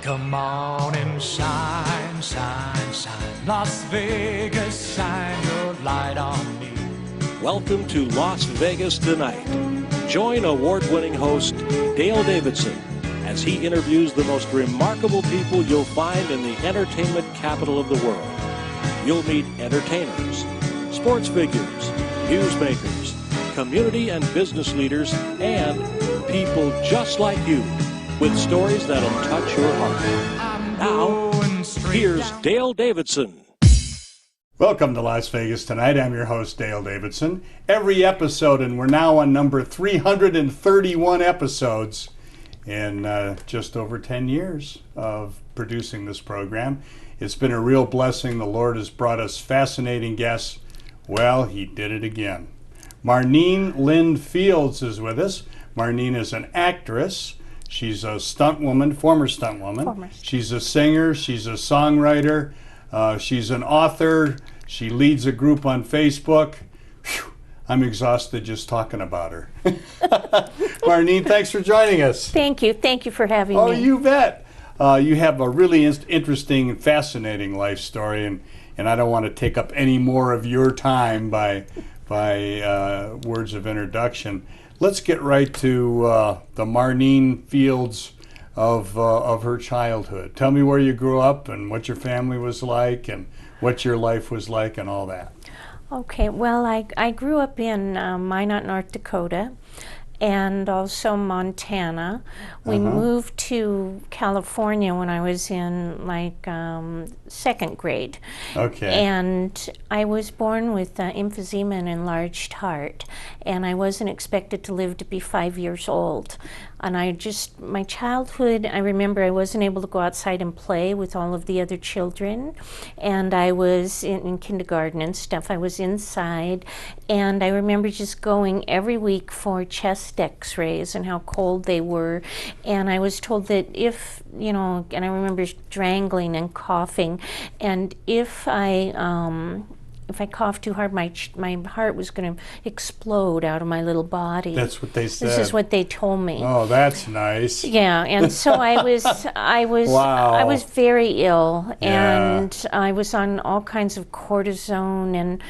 Come on and shine, shine, shine. Las Vegas, shine your light on me. Welcome to Las Vegas Tonight. Join award-winning host Dale Davidson as he interviews the most remarkable people you'll find in the entertainment capital of the world. You'll meet entertainers, sports figures, newsmakers, community and business leaders, and people just like you with stories that'll touch your heart. Now, here's Dale Davidson. Welcome to Las Vegas Tonight. I'm your host, Dale Davidson. Every episode, and we're now on number 331 episodes in just over 10 years of producing this program. It's been a real blessing. The Lord has brought us fascinating guests. Well, he did it again. Marneen Lynne Fields is with us. Marneen is an actress. She's a stunt woman, former stunt woman. She's a singer. She's a songwriter. She's an author. She leads a group on Facebook. Whew, I'm exhausted just talking about her. Marneen, thanks for joining us. Thank you. Thank you for having me. Oh, you bet. You have a really interesting and fascinating life story, and I don't want to take up any more of your time by words of introduction. Let's get right to the Marneen Fields of her childhood. Tell me where you grew up and what your family was like and what your life was like and all that. Okay, well, I grew up in Minot, North Dakota, and also Montana. We moved to California when I was in second grade. Okay. And I was born with emphysema and enlarged heart, and I wasn't expected to live to be 5 years old. And my childhood, I remember I wasn't able to go outside and play with all of the other children. And I was in kindergarten and stuff. I was inside. And I remember just going every week for chest x-rays and how cold they were. And I was told that and I remember strangling and coughing. And if I coughed too hard, my heart was going to explode out of my little body. That's what they said. This is what they told me. Oh, that's nice. Yeah, and so I was Wow. I was very ill, Yeah. and I was on all kinds of cortisone, and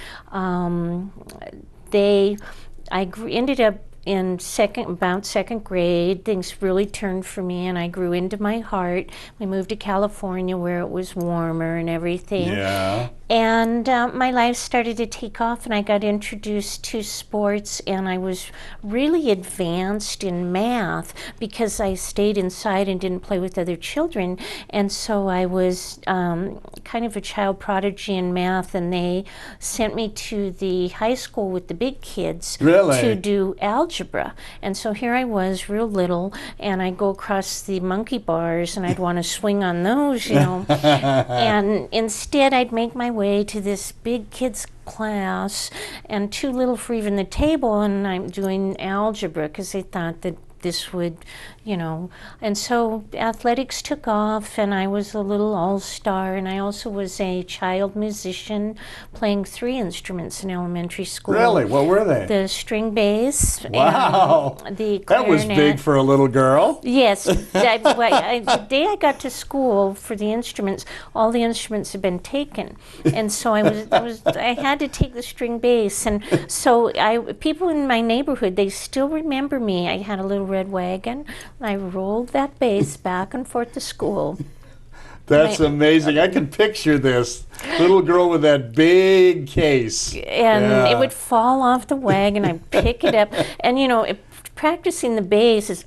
ended up in second grade. Things really turned for me, and I grew into my heart. We moved to California where it was warmer and everything. Yeah. And my life started to take off, and I got introduced to sports, and I was really advanced in math because I stayed inside and didn't play with other children. And so I was kind of a child prodigy in math, and they sent me to the high school with the big kids to do algebra. And so here I was, real little, and I'd go across the monkey bars, and I'd want to swing on those, and instead I'd make my way to this big kids class and too little for even the table, and I'm doing algebra because they thought that this would, and so athletics took off, and I was a little all-star, and I also was a child musician playing 3 instruments in elementary school. Really? What were they? The string bass. Wow. And the clarinet. That was big for a little girl. Yes. The day I got to school for the instruments, all the instruments had been taken, and so I had to take the string bass, and so people in my neighborhood, they still remember me. I had a little red wagon. I rolled that bass back and forth to school. That's amazing. I can picture this little girl with that big case. And it would fall off the wagon. I'd pick it up. And, practicing the bass is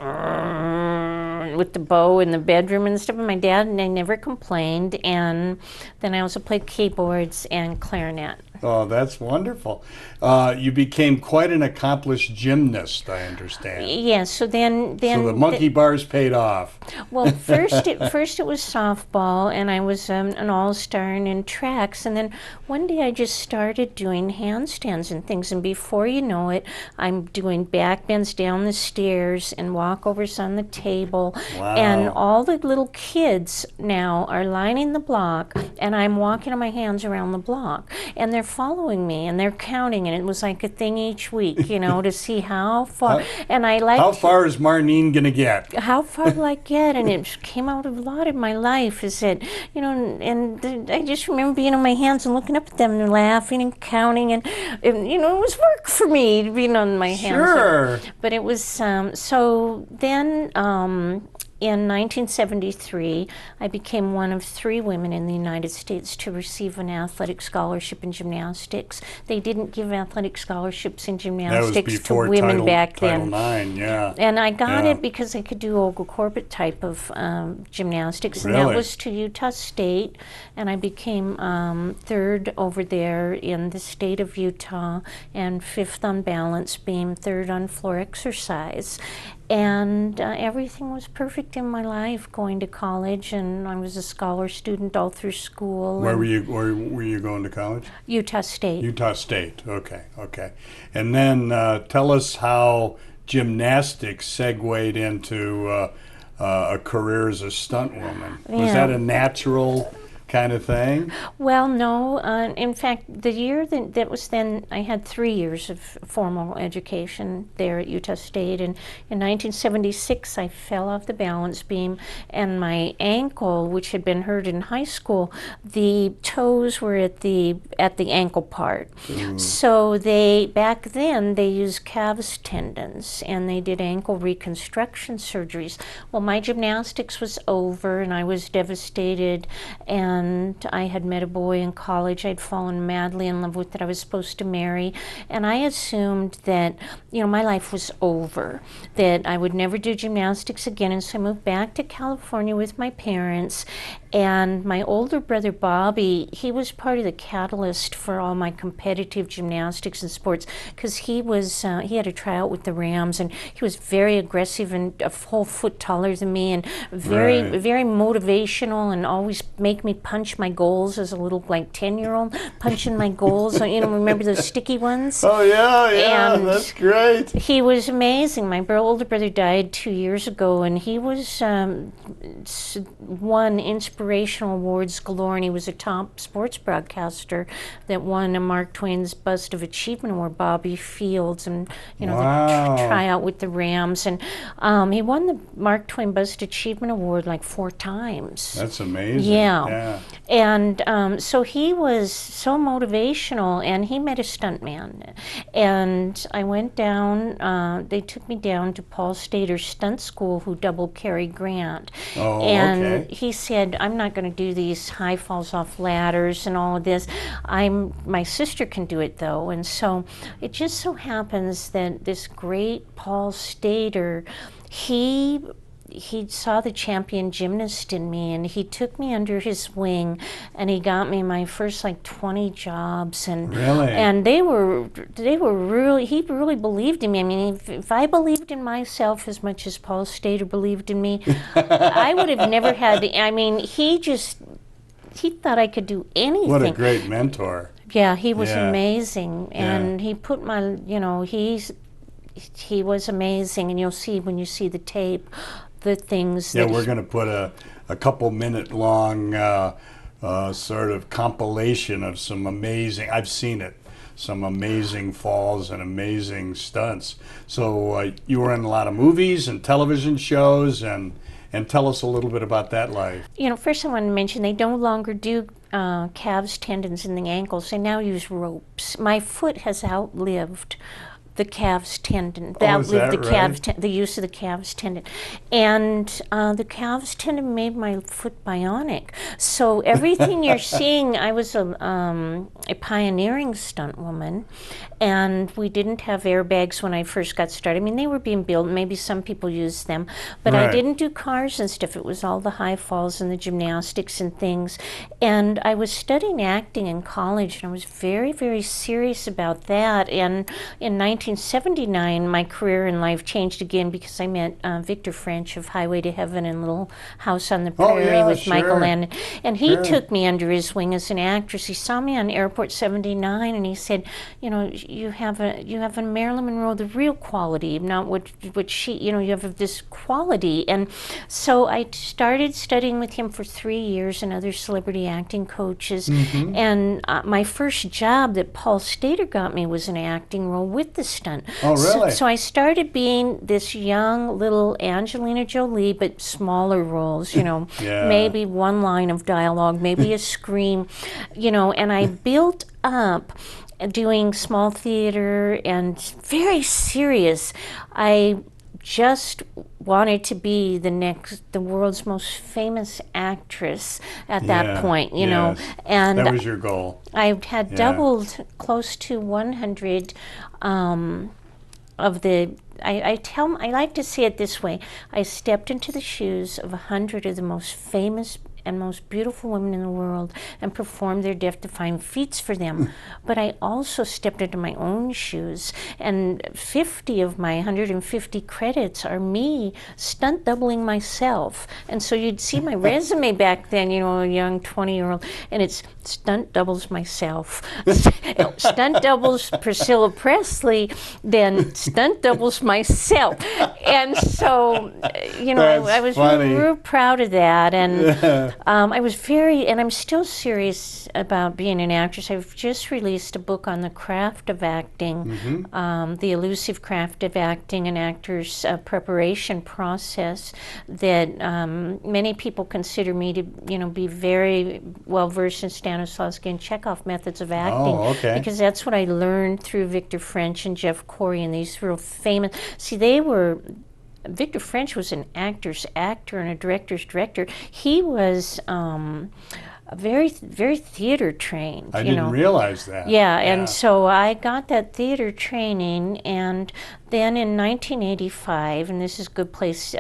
with the bow in the bedroom and stuff. And my dad and I never complained. And then I also played keyboards and clarinet. Oh, that's wonderful. You became quite an accomplished gymnast, I understand. Yes, so then so the monkey bars paid off. Well, first it was softball, and I was an all-star in tracks, and then one day I just started doing handstands and things, and before you know it, I'm doing back bends down the stairs and walkovers on the table. Wow. And all the little kids now are lining the block, and I'm walking on my hands around the block, and they're following me and they're counting, and it was like a thing each week, to see how far. And I liked How far is Marneen going to get? how far will I get? And it came out a lot in my life is that, and I just remember being on my hands and looking up at them and laughing and counting. And it was work for me being on my hands. Sure. But it was, so then in 1973, I became one of 3 women in the United States to receive an athletic scholarship in gymnastics. They didn't give athletic scholarships in gymnastics to women back then. Title IX, yeah. And I got it because I could do Olga Corbett type of gymnastics, and Really? that was to Utah State, and I became 3rd over there in the state of Utah, and 5th on balance beam, 3rd on floor exercise. And everything was perfect in my life, going to college, and I was a scholar student all through school. Where were you going to college? Utah State. Utah State, okay. And then tell us how gymnastics segued into a career as a stunt woman. Was that a natural kind of thing? Well, no. In fact, the year that was then, I had 3 years of formal education there at Utah State. And in 1976, I fell off the balance beam, and my ankle, which had been hurt in high school, the toes were at the ankle part. So back then, they used calves tendons, and they did ankle reconstruction surgeries. Well, my gymnastics was over, and I was devastated, and I had met a boy in college I'd fallen madly in love with that I was supposed to marry, and I assumed that my life was over, that I would never do gymnastics again. And so I moved back to California with my parents, and my older brother Bobby, he was part of the catalyst for all my competitive gymnastics and sports, because he had a tryout with the Rams, and he was very aggressive and a full foot taller than me, and very motivational, and always make me punch my goals as a little 10-year-old, punching my goals. Remember those sticky ones? Oh yeah, and that's great. He was amazing. My older brother died 2 years ago, and he was won inspirational awards galore, and he was a top sports broadcaster that won a Mark Twain's Bust of Achievement Award, Bobby Fields, and the tryout with the Rams, and he won the Mark Twain Bust Achievement Award 4 times. That's amazing. Yeah. And so he was so motivational, and he met a stuntman. And I went down, they took me down to Paul Stater's stunt school, who double Cary Grant. Oh, and he said, I'm not going to do these high falls off ladders and all of this. My sister can do it, though. And so it just so happens that this great Paul Stater, he saw the champion gymnast in me, and he took me under his wing, and he got me my first 20 jobs, and really, and they were really, he really believed in me. I mean, if I believed in myself as much as Paul Stater believed in me, I would have never had. He thought I could do anything. What a great mentor. Yeah, he was amazing, and he put my, he was amazing, and you'll see when you see the tape, the things that we're going to put a couple minute long sort of compilation of some amazing, I've seen it, some amazing falls and amazing stunts. So you were in a lot of movies and television shows, and tell us a little bit about that life. First I want to mention they no longer do calves tendons in the ankles. They now use ropes. My foot has outlived the calves tendon. The use of the calves tendon. And the calves tendon made my foot bionic. So everything you're seeing, I was a pioneering stunt woman, and we didn't have airbags when I first got started. I mean, they were being built, maybe some people used them, but I didn't do cars and stuff. It was all the high falls and the gymnastics and things. And I was studying acting in college, and I was very, very serious about that. And in 1979, my career in life changed again because I met Victor French of Highway to Heaven and Little House on the Prairie yeah, with sure. Michael Landon. And he Sure. took me under his wing as an actress. He saw me on Airport 79 and he said, you know, you have a Marilyn Monroe, the real quality, not what she, you know, you have this quality. And so I started studying with him for 3 years and other celebrity acting coaches. And my first job that Paul Stater got me was an acting role with the Stunt. Oh, really? So I started being this young little Angelina Jolie, but smaller roles, you know, Yeah. maybe one line of dialogue, maybe a scream, you know, and I built up doing small theater and very serious. I just wanted to be the world's most famous actress at that point, you know. Yes. And That was your goal. I had doubled close to 100 of the. I like to say it this way. I stepped into the shoes of 100 of the most famous and most beautiful women in the world and performed their death-defying feats for them. But I also stepped into my own shoes, and 50 of my 150 credits are me stunt doubling myself. And so you'd see my resume back then, you know, a young 20-year-old, and it's stunt doubles myself. Stunt doubles Priscilla Presley, then stunt doubles myself. And so, you know, I was real proud of that. And I was and I'm still serious about being an actress. I've just released a book on the craft of acting, the elusive craft of acting, an actor's preparation process that many people consider me to, you know, be very well versed in Stanislavski and Chekhov methods of acting. Oh, okay. Because that's what I learned through Victor French and Jeff Corey and these real famous. See, Victor French was an actor's actor and a director's director. He was very, very theater trained. I didn't realize that. Yeah, and so I got that theater training, and then in 1985, and this is a good place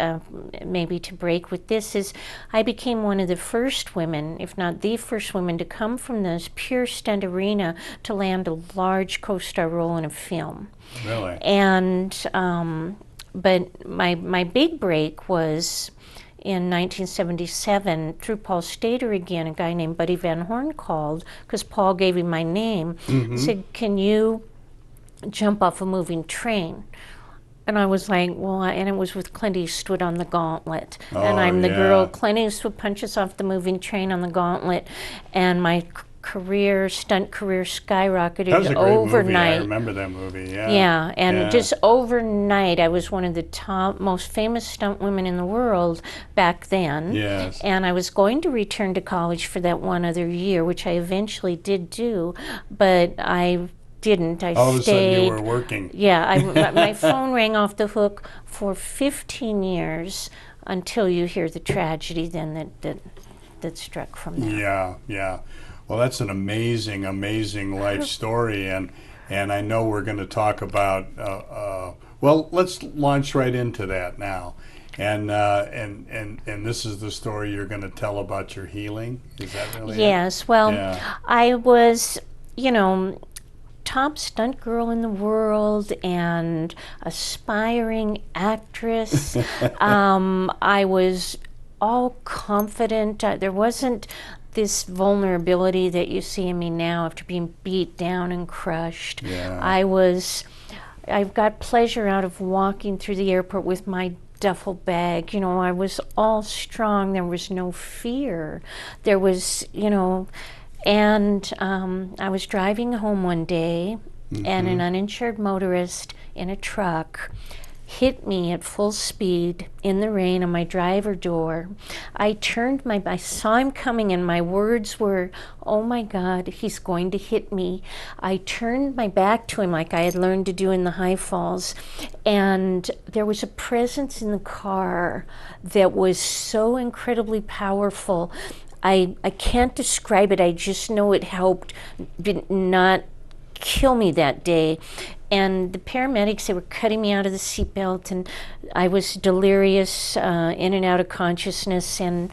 maybe to break with this, is I became one of the first women, if not the first woman, to come from this pure stunt arena to land a large co-star role in a film. Really? And but my big break was in 1977 through Paul Stater again. A guy named Buddy Van Horn called because Paul gave him my name. Said, "Can you jump off a moving train?" And I was like, well, and it was with Clint Eastwood on the Gauntlet. And I'm the girl Clint Eastwood punches off the moving train on the Gauntlet, and my stunt career skyrocketed that was a great overnight. Movie. I remember that movie. Yeah. Yeah, and just overnight, I was one of the top, most famous stunt women in the world back then. Yes. And I was going to return to college for that one other year, which I eventually did do, but I didn't. I All of a stayed. sudden you were working. Yeah, my phone rang off the hook for 15 years until you hear the tragedy then that struck from there. Yeah, yeah. Well, that's an amazing, amazing life story, and I know we're going to talk about. Well, let's launch right into that now, and this is the story you're going to tell about your healing. Is that really? Yes. Well, Yeah. I was, you know, top stunt girl in the world and aspiring actress. I was all confident. There wasn't this vulnerability that you see in me now after being beat down and crushed. Yeah. I've got pleasure out of walking through the airport with my duffel bag. You know, I was all strong. There was no fear. There was, you know, and I was driving home one day and an uninsured motorist in a truck hit me at full speed in the rain on my driver door. I saw him coming and my words were, "Oh my God, he's going to hit me." I turned my back to him like I had learned to do in the high falls, and there was a presence in the car that was so incredibly powerful. I can't describe it. I just know it helped not kill me that day. And the paramedics, they were cutting me out of the seatbelt, and I was delirious, in and out of consciousness, and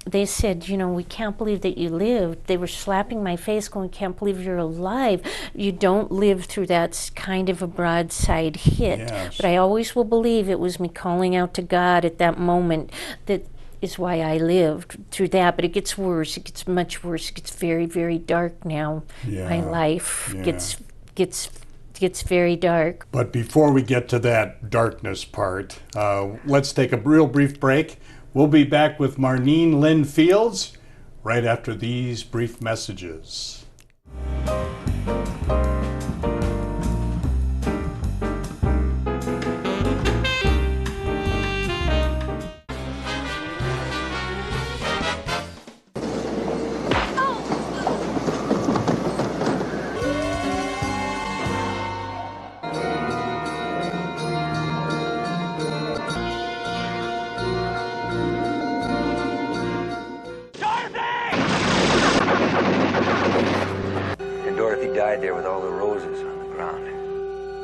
they said, you know, we can't believe that you lived. They were slapping my face going, can't believe you're alive. You don't live through that kind of a broadside hit. Yes. But I always will believe it was me calling out to God at that moment that is why I lived through that. But it gets worse. It gets much worse. It gets very, very dark now. Yeah. My life Yeah. gets very dark. But before we get to that darkness part, let's take a real brief break. We'll be back with Marneen Lynne Fields right after these brief messages. And Dorothy died there with all the roses on the ground.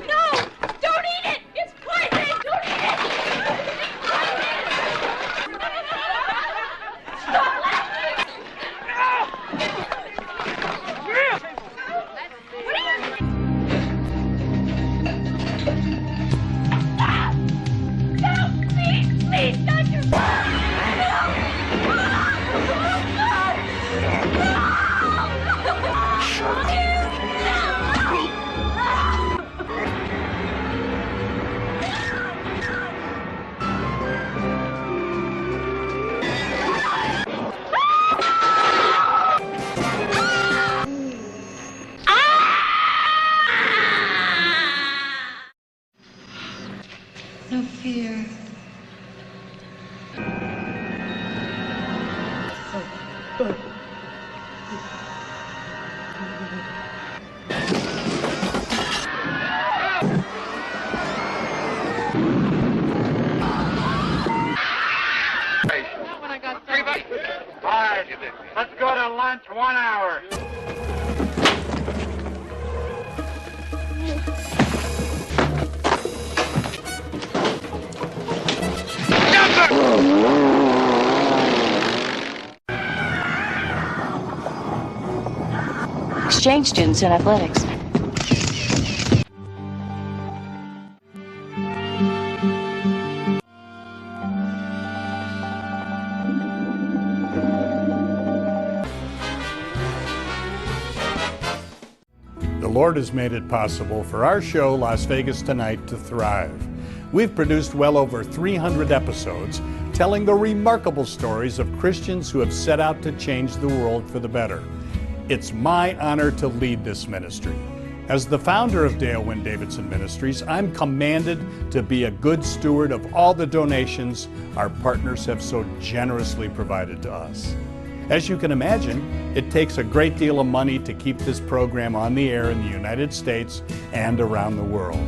No! Don't eat it! It's poison! Don't eat it! Stop laughing! Stop! No! Please, not your... No fear. Let's go to lunch 1 hour. Exchange students in athletics. The Lord has made it possible for our show, Las Vegas Tonight, to thrive. We've produced well over 300 episodes telling the remarkable stories of Christians who have set out to change the world for the better. It's my honor to lead this ministry. As the founder of Dale Wynne Davidson Ministries, I'm commanded to be a good steward of all the donations our partners have so generously provided to us. As you can imagine, it takes a great deal of money to keep this program on the air in the United States and around the world.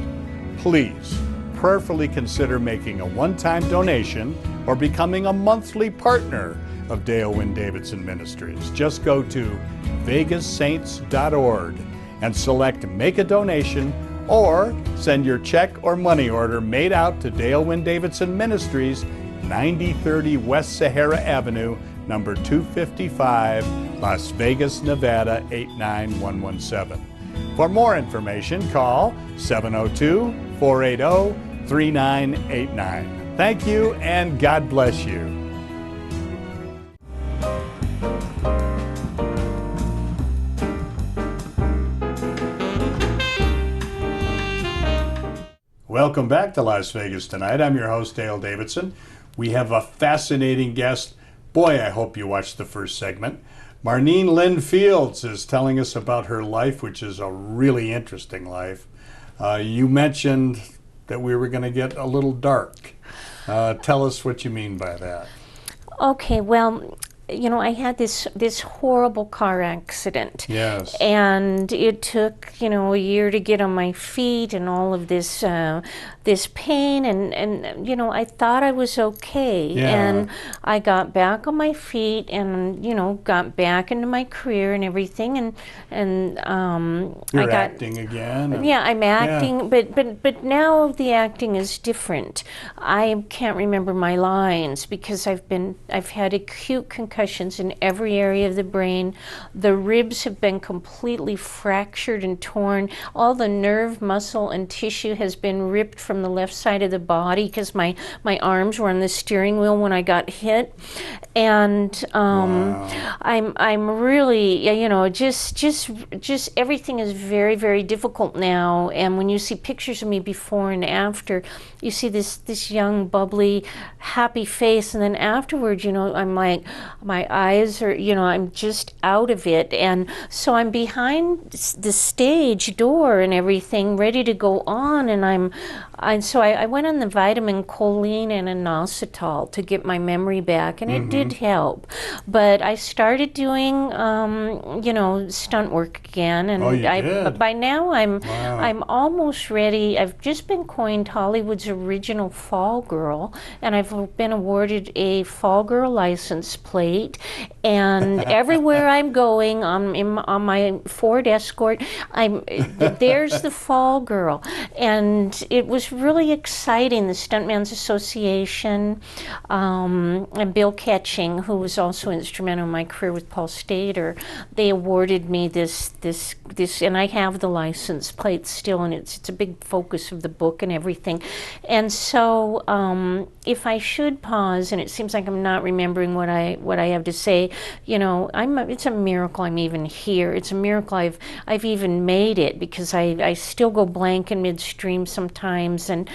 Please prayerfully consider making a one-time donation or becoming a monthly partner of Dale Wynne Davidson Ministries. Just go to vegassaints.org and select Make a Donation, or send your check or money order made out to Dale Wynne Davidson Ministries, 9030 West Sahara Avenue, number 255, Las Vegas, Nevada 89117. For more information, call 702-480-3989. Thank you, and God bless you. Welcome back to Las Vegas Tonight. I'm your host, Dale Davidson. We have a fascinating guest. Boy, I hope you watched the first segment. Marneen Lynne Fields is telling us about her life, which is a really interesting life. You mentioned that we were going to get a little dark. Tell us what you mean by that. Okay, well, you know, I had this horrible car accident. Yes. And it took, you know, a year to get on my feet, and all of this this pain, and you know, I thought I was okay. Yeah. And I got back on my feet, and you know, got back into my career and everything, and You're I got acting again. and- yeah, I'm acting, but now the acting is different. I can't remember my lines because I've had acute concussions in every area of the brain. The ribs have been completely fractured and torn. All the nerve, muscle, and tissue has been ripped from the left side of the body because my arms were on the steering wheel when I got hit, and I'm really, you know, just everything is very, very difficult now. And when you see pictures of me before and after, you see this young, bubbly, happy face, and then afterwards, you know, I'm like, my eyes are, you know, I'm just out of it. And so I'm behind the stage door and everything, ready to go on, and so I went on the vitamin choline and inositol to get my memory back, and it did help. But I started doing, you know, stunt work again, and you did? by now I'm almost ready. I've just been coined Hollywood's original fall girl, and I've been awarded a fall girl license plate. And everywhere I'm going on my Ford Escort, there's the fall girl, and it was really exciting. The Stuntman's Association and Bill Ketching, who was also instrumental in my career with Paul Stater, they awarded me this, and I have the license plate still, and it's a big focus of the book and everything. And so, if I should pause, and it seems like I'm not remembering what I have to say, you know, it's a miracle I'm even here. It's a miracle I've even made it, because I still go blank in midstream sometimes, and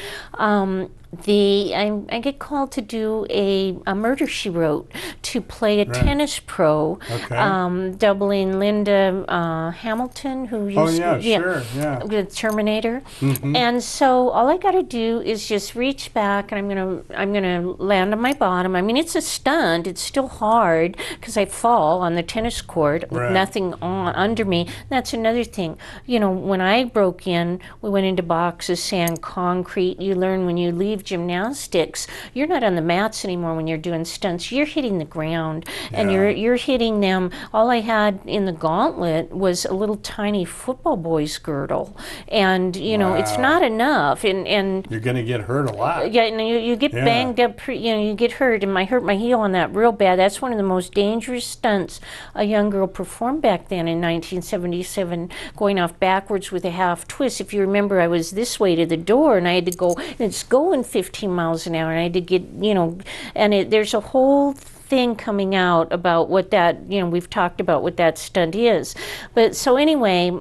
I get called to do a Murder, She Wrote, to play a tennis pro, doubling Linda Hamilton, who used the Terminator. And so all I got to do is just reach back, and I'm gonna land on my bottom. I mean, it's a stunt. It's still hard because I fall on the tennis court with nothing on under me. That's another thing. You know, when I broke in, we went into boxes, sand, concrete. You learn when you leave gymnastics, you're not on the mats anymore when you're doing stunts. You're hitting the ground, and you're hitting them. All I had in the gauntlet was a little tiny football boy's girdle, and you know, it's not enough. And you're going to get hurt a lot. Yeah, and you get banged up. You know, you get hurt, and I hurt my heel on that real bad. That's one of the most dangerous stunts a young girl performed back then in 1977, going off backwards with a half twist. If you remember, I was this way to the door, and I had to go, and it's going 15 miles an hour, and I had to get, you know, and there's a whole thing coming out about what that, you know, we've talked about what that stunt is. But so anyway,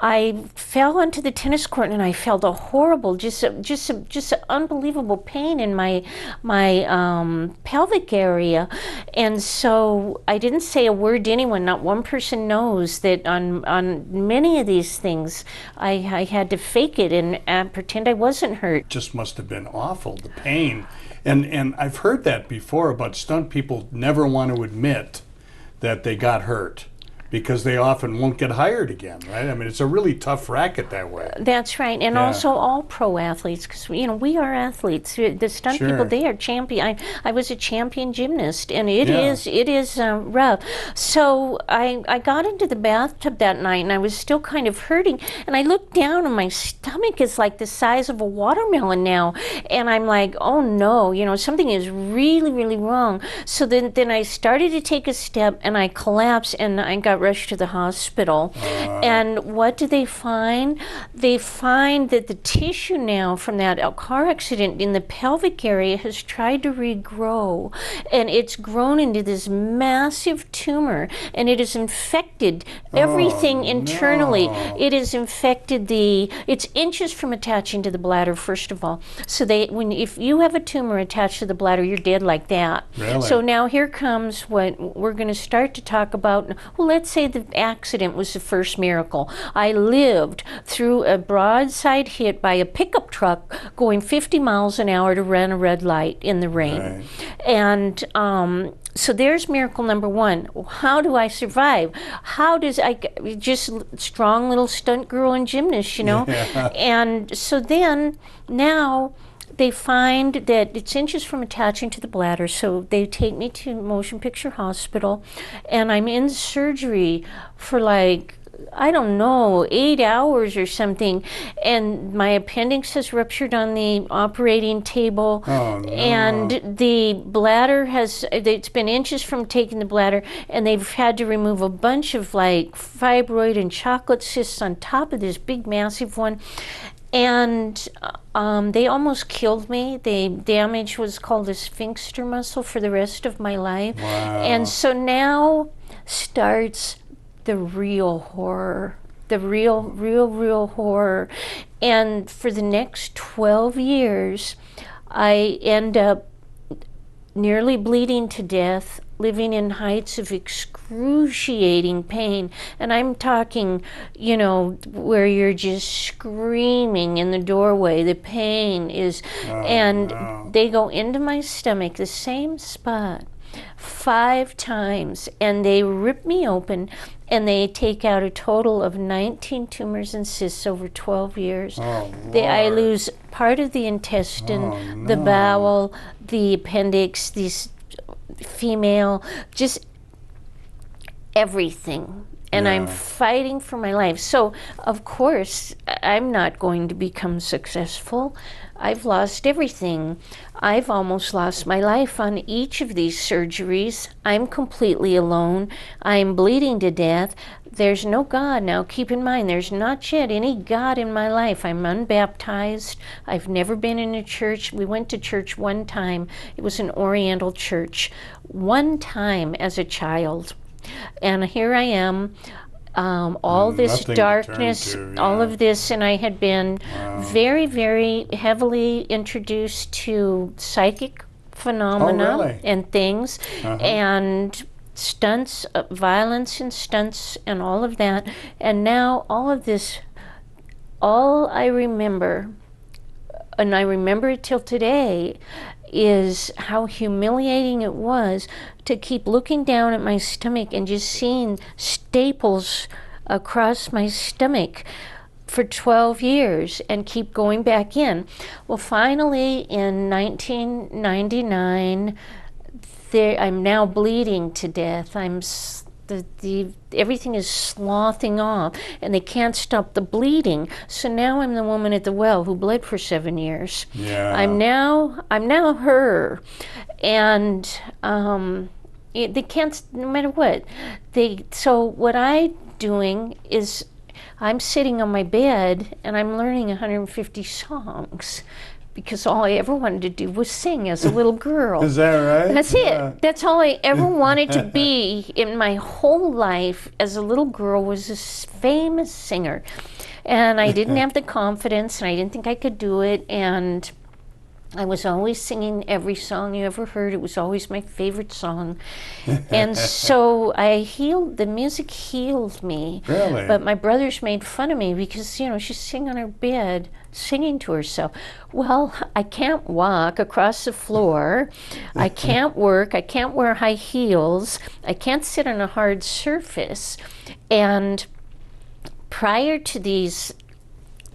I fell onto the tennis court, and I felt a horrible, just an unbelievable pain in my pelvic area. And so I didn't say a word to anyone. Not one person knows that on many of these things, I had to fake it and pretend I wasn't hurt. Just must have been awful, the pain. And I've heard that before about stunt people never want to admit that they got hurt, because they often won't get hired again, right? I mean, it's a really tough racket that way. That's right, and also all pro athletes, because you know, we are athletes. The stunt people, they are champion. I was a champion gymnast, and it is rough. So I got into the bathtub that night, and I was still kind of hurting, and I looked down, and my stomach is like the size of a watermelon now, and I'm like, oh no, you know, something is really, really wrong. So then I started to take a step, and I collapsed, and I got rushed to the hospital. And what do they find? They find that the tissue now from that car accident in the pelvic area has tried to regrow, and it's grown into this massive tumor, and it has infected everything internally. It has infected it's inches from attaching to the bladder, first of all. So if you have a tumor attached to the bladder, you're dead like that. Really? So now here comes what we're going to start to talk about. Well, let's say the accident was the first miracle. I lived through a broadside hit by a pickup truck going 50 miles an hour to run a red light in the rain. And so there's miracle number one. How do I survive? How does just strong little stunt girl and gymnast, Yeah. And so then now they find that it's inches from attaching to the bladder, so they take me to Motion Picture Hospital, and I'm in surgery for like, I don't know, 8 hours or something, and my appendix has ruptured on the operating table. Oh, no. And the bladder it's been inches from taking the bladder, and they've had to remove a bunch of like fibroid and chocolate cysts on top of this big massive one. And they almost killed me. The damage was called a sphincter muscle for the rest of my life. Wow. And so now starts the real horror, the real horror. And for the next 12 years, I end up nearly bleeding to death, living in heights of excruciating pain. And I'm talking, where you're just screaming in the doorway. The pain is, they go into my stomach, the same spot, 5 times, and they rip me open, and they take out a total of 19 tumors and cysts over 12 years. Oh, I Lord. lose part of the intestine, Oh, the no. bowel, the appendix, these female, just everything. And I'm Yeah. fighting for my life. So, of course, I'm not going to become successful. I've lost everything. I've almost lost my life on each of these surgeries. I'm completely alone. I'm bleeding to death. There's no God. Now, keep in mind, there's not yet any God in my life. I'm unbaptized. I've never been in a church. We went to church one time. It was an Oriental church. One time as a child. And here I am, all this Nothing to darkness, turn to, all yeah. of this, and I had been very, very heavily introduced to psychic phenomena really? and things, and stunts, violence and stunts and all of that. And now all of this, all I remember, and I remember it till today, is how humiliating it was to keep looking down at my stomach and just seeing staples across my stomach for 12 years and keep going back in. Well, finally in 1999, I'm now bleeding to death. Everything is sloughing off, and they can't stop the bleeding. So now I'm the woman at the well who bled for 7 years. Yeah. I'm now her, and they can't, no matter what. So what I'm doing is I'm sitting on my bed and I'm learning 150 songs. Because all I ever wanted to do was sing as a little girl. Is that right? That's Yeah. it. That's all I ever wanted to be in my whole life as a little girl, was this famous singer. And I didn't have the confidence, and I didn't think I could do it. And I was always singing every song you ever heard. It was always my favorite song. And so the music healed me. Really? But my brothers made fun of me because, she's sitting on her bed singing to herself. Well, I can't walk across the floor. I can't work. I can't wear high heels. I can't sit on a hard surface. And prior to these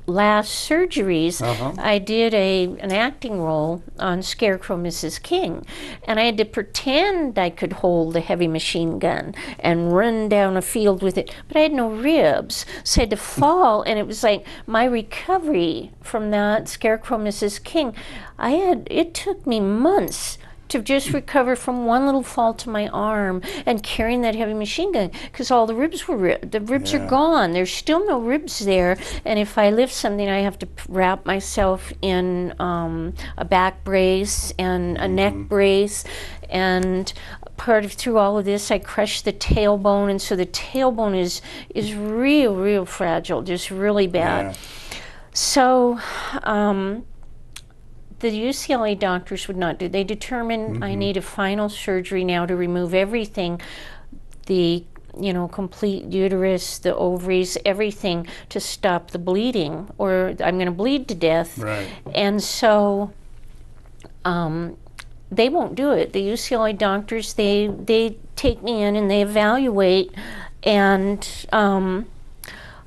last surgeries, I did an acting role on Scarecrow Mrs. King, and I had to pretend I could hold a heavy machine gun and run down a field with it, but I had no ribs, so I had to fall. And it was like my recovery from that Scarecrow Mrs. King, it took me months to just recover from one little fall to my arm and carrying that heavy machine gun, because all the ribs are gone. There's still no ribs there, and if I lift something, I have to wrap myself in a back brace and a neck brace. And through all of this, I crushed the tailbone, and so the tailbone is real fragile, just really bad. Yeah. So the UCLA doctors would not do. They determined I need a final surgery now to remove everything, the complete uterus, the ovaries, everything, to stop the bleeding, or I'm going to bleed to death. Right. And so they won't do it. The UCLA doctors, they take me in and they evaluate, and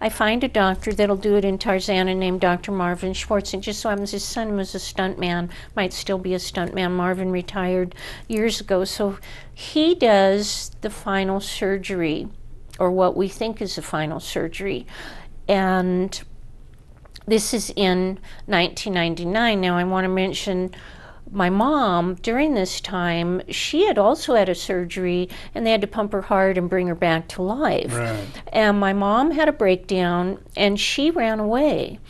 I find a doctor that'll do it in Tarzana named Dr. Marvin Schwartz. And just so happens his son was a stuntman, might still be a stuntman. Marvin retired years ago. So he does the final surgery, or what we think is the final surgery. And this is in 1999. Now I want to mention my mom, during this time, she had also had a surgery, and they had to pump her heart and bring her back to life. Right. And my mom had a breakdown, and she ran away.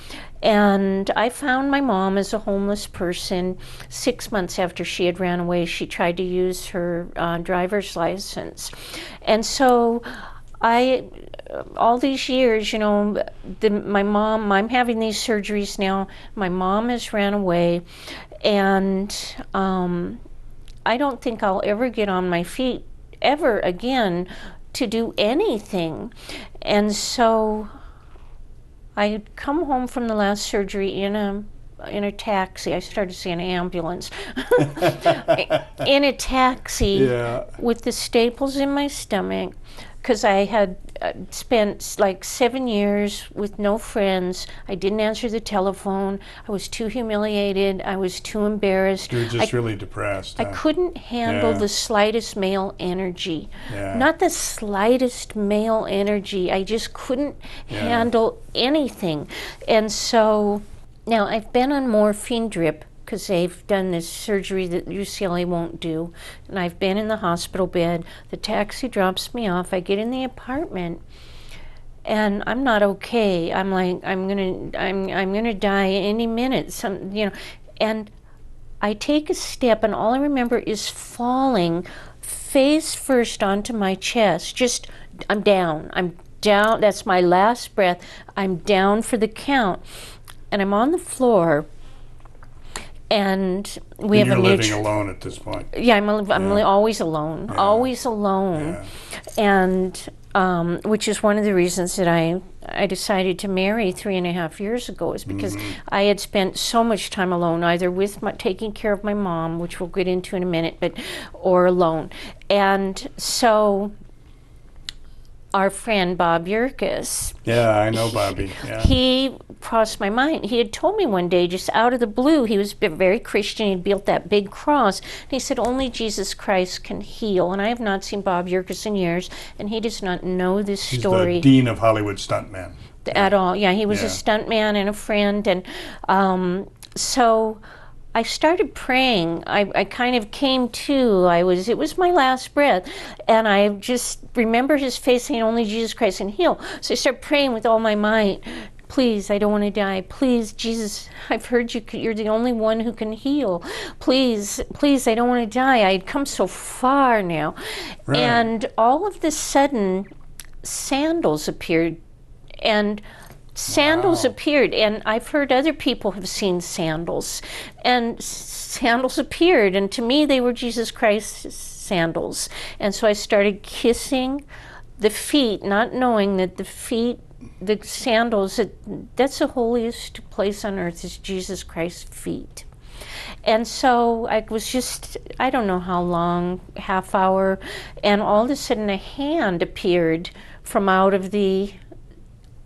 And I found my mom as a homeless person 6 months after she had ran away. She tried to use her driver's license. And so all these years, my mom, I'm having these surgeries now. My mom has ran away. And I don't think I'll ever get on my feet ever again to do anything. And so I had come home from the last surgery in a taxi. I started saying ambulance. In a taxi with the staples in my stomach, because I had spent like 7 years with no friends. I didn't answer the telephone. I was too humiliated. I was too embarrassed. You were just really depressed. I couldn't handle the slightest male energy. Yeah. Not the slightest male energy. I just couldn't handle anything. And so now I've been on morphine drip because they've done this surgery that UCLA won't do. And I've been in the hospital bed. The taxi drops me off. I get in the apartment, and I'm not okay. I'm like, I'm gonna die any minute. And I take a step, and all I remember is falling face first onto my chest. Just, I'm down. That's my last breath. I'm down for the count, and I'm on the floor. And we have you're a living alone at this point. Yeah, I'm always alone, always alone, and which is one of the reasons that I decided to marry 3.5 years ago, is because I had spent so much time alone, either with taking care of my mom, which we'll get into in a minute, or alone. And so our friend Bob Yerkes. Yeah, I know Bobby. Yeah. He crossed my mind. He had told me one day, just out of the blue, he was very Christian. He'd built that big cross. And he said, only Jesus Christ can heal. And I have not seen Bob Yerkes in years, and he does not know this story. He's the dean of Hollywood stuntmen. At all. Yeah, he was a stuntman and a friend. And so I started praying. I kind of came to. It was my last breath, and I just remember his face saying, "Only Jesus Christ can heal." So I started praying with all my might. Please, I don't want to die. Please, Jesus, I've heard you. You're the only one who can heal. Please, please, I don't want to die. I had come so far now, and all of a sudden, sandals appeared, and. Sandals appeared, and I've heard other people have seen sandals, and sandals appeared, and to me they were Jesus Christ's sandals. And so I started kissing the feet, not knowing that the sandals, that's the holiest place on earth, is Jesus Christ's feet. And so I was just, I don't know how long, half hour, and all of a sudden a hand appeared from out of the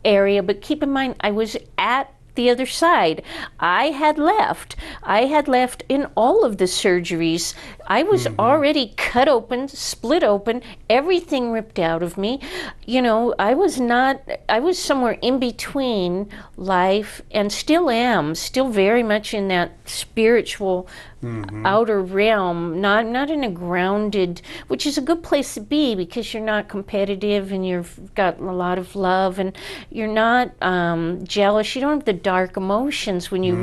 area. But keep in mind, I was at the other side. I had left in all of the surgeries. I was already cut open, split open, everything ripped out of me. I was somewhere in between life, and still am, still very much in that spiritual outer realm, not in a grounded, which is a good place to be, because you're not competitive, and you've got a lot of love, and you're not jealous. You don't have the dark emotions when you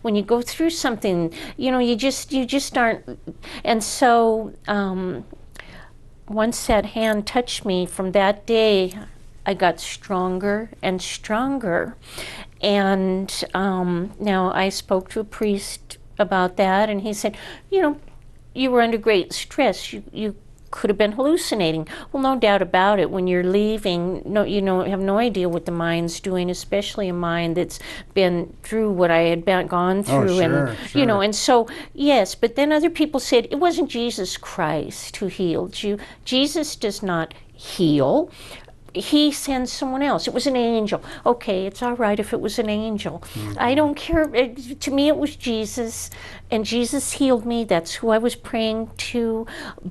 when you go through something. You just aren't. And so once that hand touched me, from that day I got stronger and stronger. And now I spoke to a priest about that, and he said, you were under great stress. You could have been hallucinating. Well, no doubt about it. When you're leaving, you have no idea what the mind's doing, especially a mind that's been through what I had gone through. Sure. And so, yes, but then other people said, it wasn't Jesus Christ who healed you. Jesus does not heal. He sends someone else. It was an angel. Okay, it's all right if it was an angel. I don't care. To me, it was Jesus, and Jesus healed me. That's who I was praying to.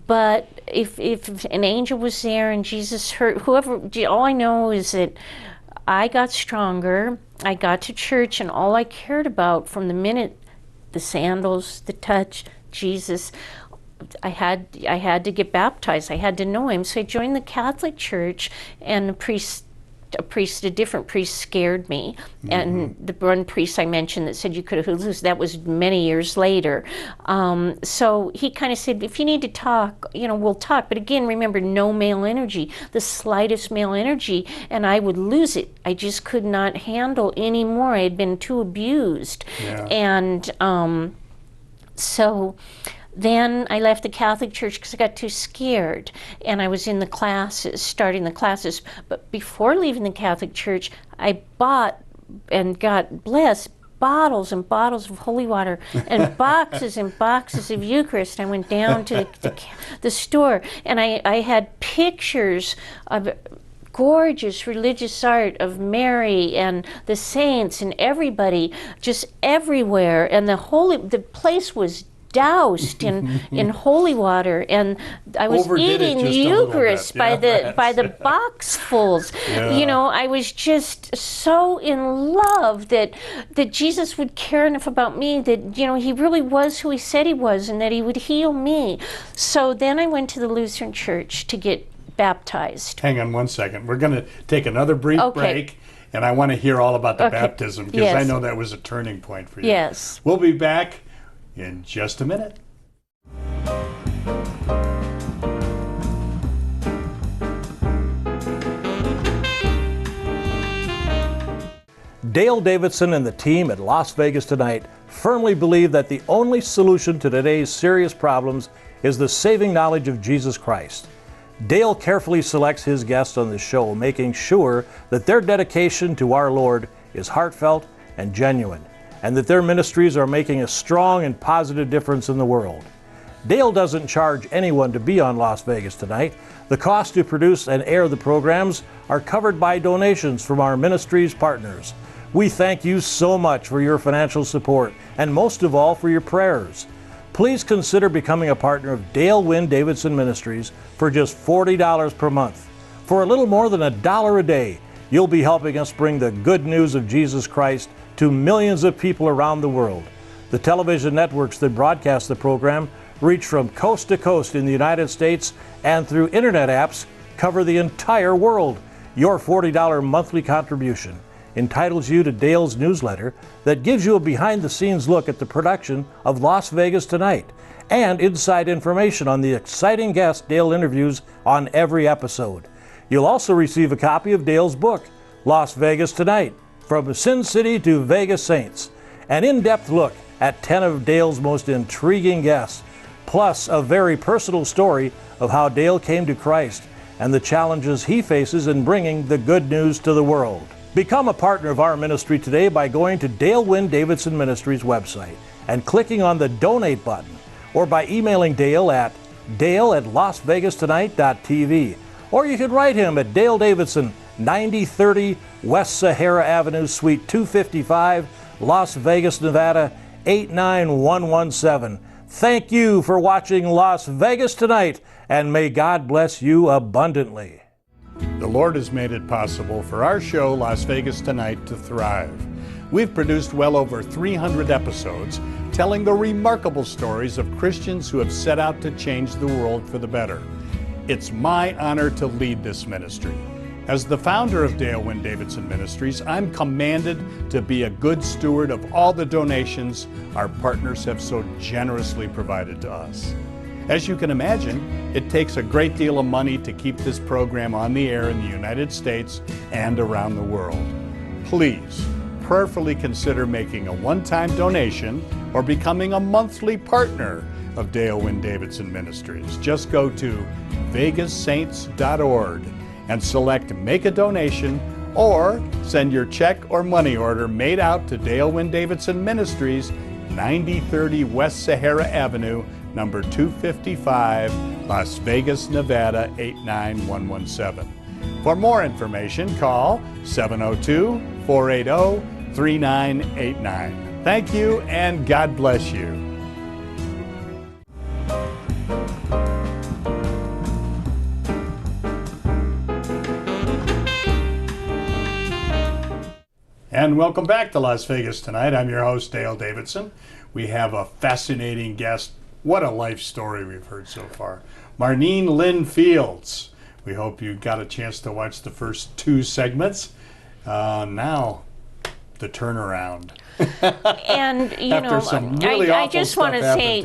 But if an angel was there and Jesus hurt, whoever, all I know is that I got stronger. I got to church, and all I cared about from the minute, the sandals, the touch, Jesus, I had to get baptized. I had to know him. So I joined the Catholic Church, and a different priest scared me. And the one priest I mentioned that said you could have lose, that was many years later. So he kind of said, if you need to talk, we'll talk. But again, remember, no male energy, the slightest male energy, and I would lose it. I just could not handle anymore. I had been too abused. Yeah. And so then I left the Catholic Church because I got too scared, and I was in the classes, starting the classes. But before leaving the Catholic Church, I bought and got blessed bottles and bottles of holy water and boxes and boxes of Eucharist. I went down to the store, and I had pictures of gorgeous religious art of Mary and the saints and everybody, just everywhere. And the place was doused in holy water, and I was eating the Eucharist by the boxfuls. Yeah. I was just so in love that Jesus would care enough about me that he really was who he said he was, and that he would heal me. So then I went to the Lutheran Church to get baptized. Hang on one second. We're going to take another brief break, and I want to hear all about the baptism, because I know that was a turning point for you. Yes. We'll be back in just a minute. Dale Davidson and the team at Las Vegas Tonight firmly believe that the only solution to today's serious problems is the saving knowledge of Jesus Christ. Dale carefully selects his guests on the show, making sure that their dedication to our Lord is heartfelt and genuine, and that their ministries are making a strong and positive difference in the world. Dale doesn't charge anyone to be on Las Vegas Tonight. The cost to produce and air the programs are covered by donations from our ministries partners. We thank you so much for your financial support, and most of all for your prayers. Please consider becoming a partner of Dale Wynn Davidson Ministries for just $40 per month. For a little more than $1 a day, you'll be helping us bring the good news of Jesus Christ to millions of people around the world. The television networks that broadcast the program reach from coast to coast in the United States, and through internet apps cover the entire world. Your $40 monthly contribution entitles you to Dale's newsletter that gives you a behind-the-scenes look at the production of Las Vegas Tonight, and inside information on the exciting guests Dale interviews on every episode. You'll also receive a copy of Dale's book, Las Vegas Tonight, From Sin City to Vegas Saints, an in-depth look at 10 of Dale's most intriguing guests, plus a very personal story of how Dale came to Christ and the challenges he faces in bringing the good news to the world. Become a partner of our ministry today by going to Dale Wynn Davidson Ministries website and clicking on the donate button, or by emailing Dale at dale@lasvegastonight.tv. Or you could write him at Dale Davidson, 9030 West Sahara Avenue, Suite 255, Las Vegas, Nevada, 89117. Thank you for watching Las Vegas Tonight, and may God bless you abundantly. The Lord has made it possible for our show, Las Vegas Tonight, to thrive. We've produced well over 300 episodes telling the remarkable stories of Christians who have set out to change the world for the better. It's my honor to lead this ministry. As the founder of Dale Wynn Davidson Ministries, I'm commanded to be a good steward of all the donations our partners have so generously provided to us. As you can imagine, it takes a great deal of money to keep this program on the air in the United States and around the world. Please prayerfully consider making a one-time donation or becoming a monthly partner of Dale Wynne Davidson Ministries. Just go to vegassaints.org and select Make a Donation, or send your check or money order made out to Dale Wynne Davidson Ministries, 9030 West Sahara Avenue, number 255, Las Vegas, Nevada 89117. For more information, call 702-480-3989. Thank you, and God bless you. And welcome back to Las Vegas Tonight. I'm your host, Dale Davidson. We have a fascinating guest. What a life story we've heard so far. Marneen Lynne Fields. We hope you got a chance to watch the first 2 segments. Now, the turnaround. And, I just want to say,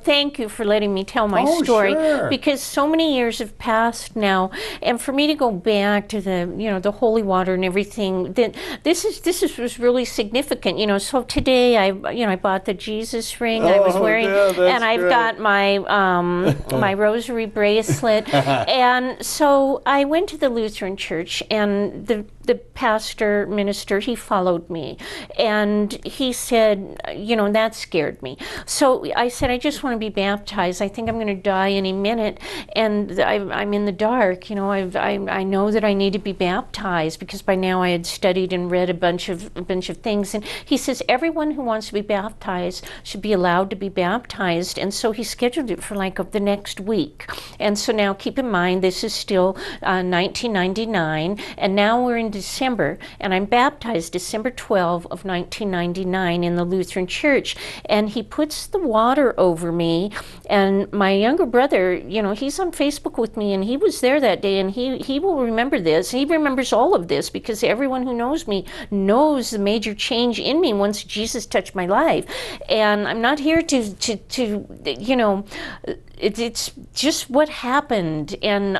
thank you for letting me tell my story. Sure. Because so many years have passed now, and for me to go back to the holy water and everything, this was really significant. So today I bought the Jesus ring I was wearing, and I've got my my rosary bracelet, and so I went to the Lutheran church, and the minister, he followed me, and he said, that scared me. So I said, I just want to be baptized. I think I'm going to die any minute, and I'm in the dark. I know that I need to be baptized, because by now I had studied and read a bunch of things. And he says everyone who wants to be baptized should be allowed to be baptized. And so he scheduled it for the next week. And so now keep in mind, this is still 1999, and now we're in December, and I'm baptized December 12 of 1999 in the Lutheran church. And he puts the water over me, and my younger brother, he's on Facebook with me, and he was there that day, and he will remember this. He remembers all of this, because everyone who knows me knows the major change in me once Jesus touched my life. And I'm not here to it's just what happened, and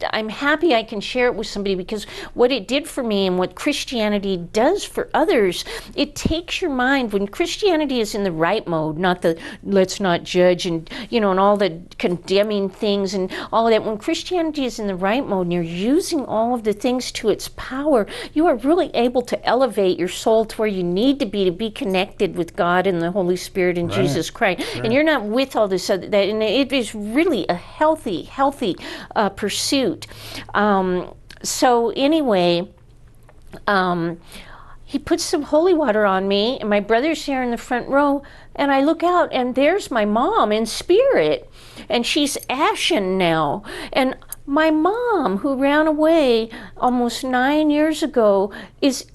I'm happy I can share it with somebody, because what it did for me and what Christianity does for others, it takes your mind, when Christianity is in the right mode, not the let's not judge and and all the condemning things and all of that. When Christianity is in the right mode and you're using all of the things to its power, you are really able to elevate your soul to where you need to be connected with God and the Holy Spirit and Jesus Christ. Right. And you're not with all this other, that, and it is really a healthy pursuit. So anyway, he puts some holy water on me, and my brother's here in the front row, and I look out, and there's my mom in spirit, and she's ashen now. And my mom, who ran away almost 9 years ago, is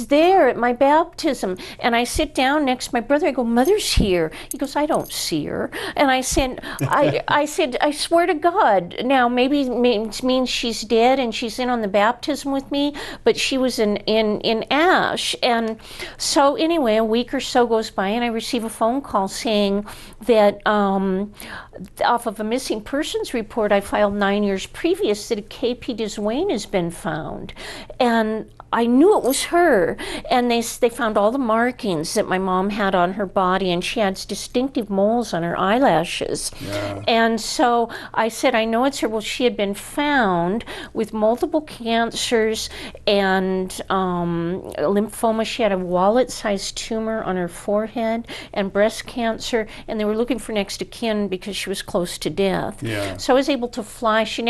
there at my baptism. And I sit down next to my brother. I go, Mother's here. He goes, I don't see her. And I said, I swear to God. Now, maybe it means she's dead and she's in on the baptism with me, but she was in ash. And so anyway, a week or so goes by, and I receive a phone call saying that off of a missing persons report I filed 9 years previous, that a KP Deswayne has been found. And I knew it was her, and they found all the markings that my mom had on her body, and she had distinctive moles on her eyelashes. Yeah. And so I said, I know it's her. Well, she had been found with multiple cancers and lymphoma. She had a wallet-sized tumor on her forehead and breast cancer, and they were looking for next of kin because she was close to death. Yeah. So I was able to fly. She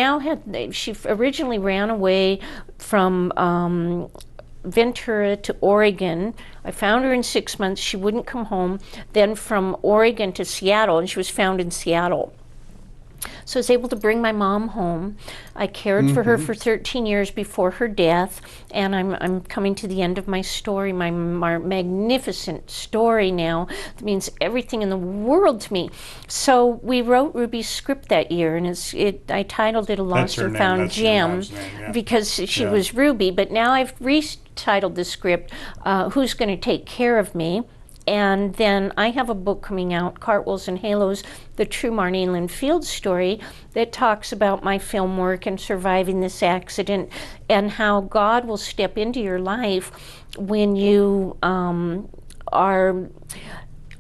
originally ran away from Ventura to Oregon. I found her in 6 months. She wouldn't come home. Then from Oregon to Seattle, and she was found in Seattle. So I was able to bring my mom home. I cared for her for 13 years before her death, and I'm coming to the end of my story, my magnificent story now. That means everything in the world to me. So we wrote Ruby's script that year, and I titled it A Lost and Found Gem, because she was Ruby. But now I've retitled the script, Who's Going to Take Care of Me? And then I have a book coming out, Cartwheels and Halos, the true Marneen Lynne Fields story, that talks about my film work and surviving this accident, and how God will step into your life when you are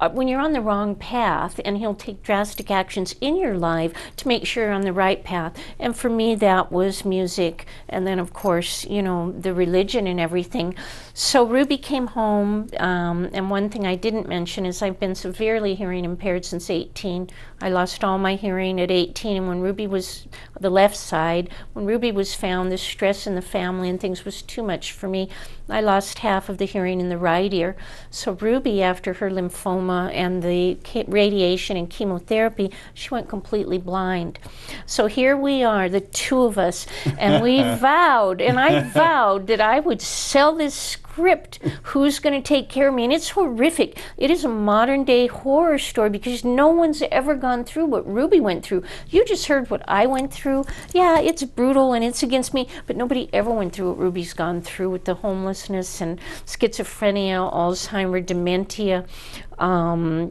when you're on the wrong path, and he'll take drastic actions in your life to make sure you're on the right path. And for me, that was music, and then of course, the religion and everything. So Ruby came home, and one thing I didn't mention is I've been severely hearing impaired since 18. I lost all my hearing at 18, and when Ruby was the left side, when Ruby was found, the stress in the family and things was too much for me. I lost half of the hearing in the right ear. So Ruby, after her lymphoma and the radiation and chemotherapy, she went completely blind. So here we are, the two of us, and we vowed, and I vowed that I would sell this script, Who's Going to Take Care of Me? And it's horrific. It is a modern day horror story because no one's ever gone through what Ruby went through. You just heard what I went through. Yeah, it's brutal and it's against me, but nobody ever went through what Ruby's gone through with the homelessness and schizophrenia, Alzheimer's, dementia,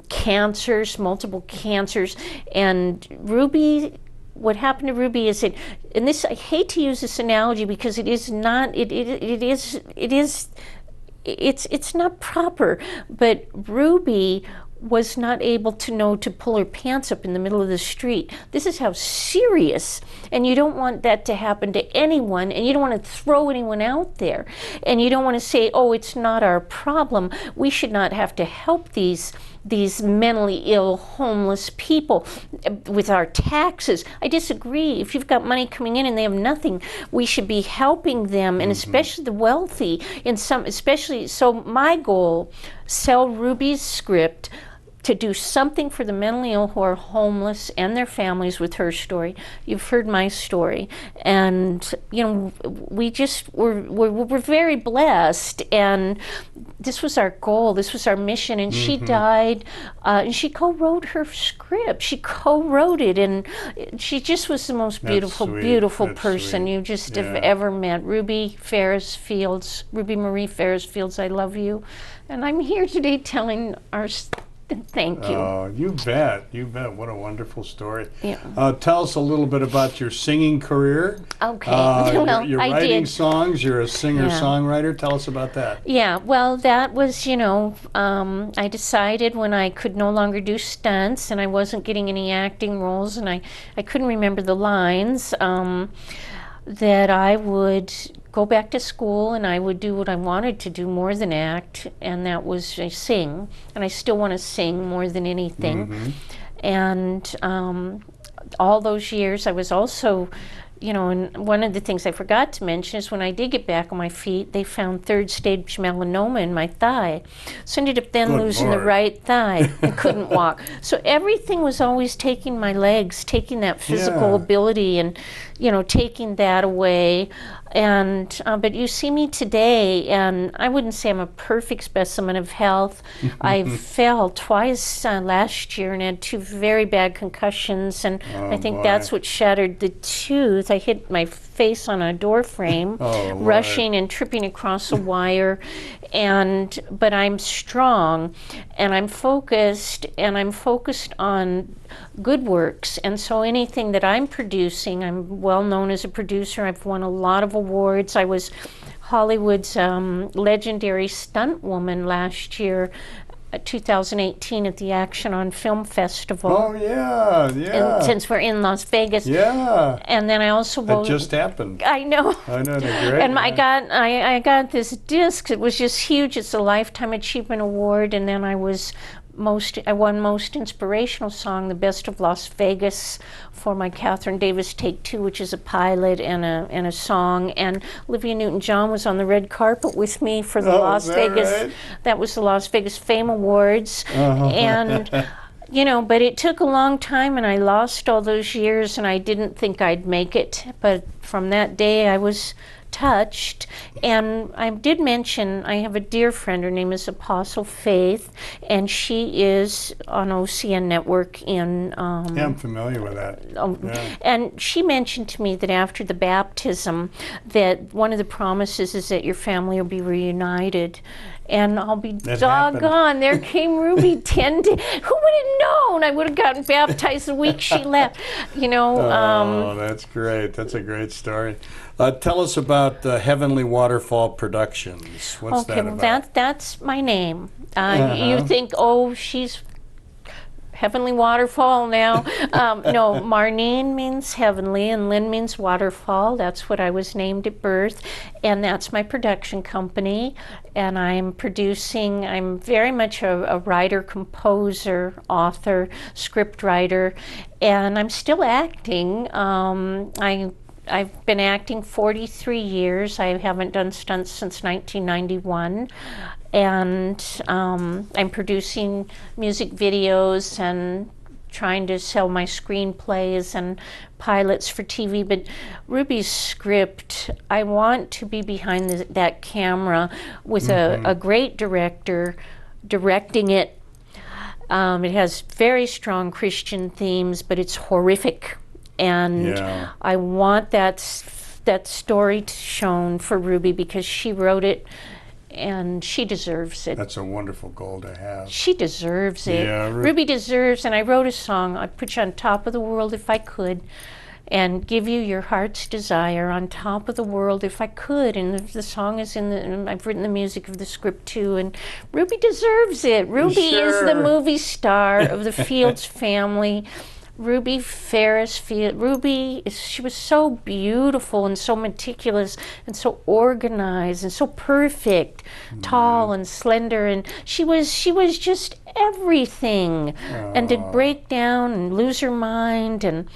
cancers, multiple cancers. And Ruby, what happened to Ruby is that, and this, I hate to use this analogy because it is not, it's not proper, but Ruby was not able to know to pull her pants up in the middle of the street. This is how serious, and you don't want that to happen to anyone, and you don't want to throw anyone out there, and you don't want to say, oh, it's not our problem. We should not have to help these mentally ill, homeless people with our taxes. I disagree. If you've got money coming in and they have nothing, we should be helping them, and especially the wealthy. So my goal, sell Ruby's script to do something for the mentally ill who are homeless and their families with her story. You've heard my story, and we're very blessed, and this was our goal, this was our mission. And she died, and she co-wrote her script. She co-wrote it, and she just was the most beautiful, beautiful person you just have ever met. Ruby Marie Ferris Fields, I love you, and I'm here today telling our. Thank you. Oh, you bet. You bet. What a wonderful story. Yeah. Tell us a little bit about your singing career. Okay. Well, you're I writing did. songs. You're a singer-songwriter. Tell us about that. Yeah. Well, that was, I decided when I could no longer do stunts and I wasn't getting any acting roles and I couldn't remember the lines, that I would go back to school and I would do what I wanted to do more than act, and that was sing. And I still want to sing more than anything. And all those years I was also, and one of the things I forgot to mention is when I did get back on my feet, they found 3rd stage melanoma in my thigh. So I ended up then losing the right thigh and couldn't walk. So everything was always taking my legs, taking that physical ability and, taking that away. And but you see me today, and I wouldn't say I'm a perfect specimen of health. I fell twice last year and had 2 very bad concussions, and I think that's what shattered the tooth. I hit my face on a door frame, rushing and tripping across a wire. But I'm strong, and I'm focused on good works. And so anything that I'm producing, I'm well known as a producer. I've won a lot of awards. I was Hollywood's legendary stunt woman last year, 2018 at the Action on Film Festival. Oh, yeah. And since we're in Las Vegas. Yeah. And then I also That just happened. I know. I know, they're great. And I got this disc. It was just huge. It's a Lifetime Achievement Award. And then I won Most Inspirational Song, The Best of Las Vegas, for my Catherine Davis Take Two, which is a pilot and a song. And Olivia Newton-John was on the red carpet with me for the Las Vegas. Right? That was the Las Vegas Fame Awards. And but it took a long time, and I lost all those years, and I didn't think I'd make it. But from that day, I was touched. And I did mention I have a dear friend. Her name is Apostle Faith, and she is on OCN Network in yeah, I'm familiar with that. And she mentioned to me that after the baptism, that one of the promises is that your family will be reunited. And I'll be That doggone, there came Ruby 10 days. Who would have known I would have gotten baptized the week she left? You know. Oh, that's great. That's a great story. Tell us about Heavenly Waterfall Productions. What's that about? Well, that's my name. You think, oh, she's Heavenly Waterfall now. No, Marneen means heavenly and Lynne means waterfall. That's what I was named at birth. And that's my production company. And I'm producing, I'm very much a writer, composer, author, script writer. And I'm still acting. I've been acting 43 years. I haven't done stunts since 1991. And I'm producing music videos and trying to sell my screenplays and pilots for TV. But Ruby's script, I want to be behind that camera with a great director directing it. It has very strong Christian themes, but it's horrific. And I want that story shown for Ruby because she wrote it and she deserves it. That's a wonderful goal to have. She deserves it. Yeah, Ruby deserves, and I wrote a song, I'd put you on top of the world if I could, and give you your heart's desire on top of the world if I could. And the song is and I've written the music of the script too, and Ruby deserves it. Ruby is the movie star of the Fields family. Ruby Ferris, she was so beautiful and so meticulous and so organized and so perfect, tall and slender, and she was just everything. And to break down and lose her mind, and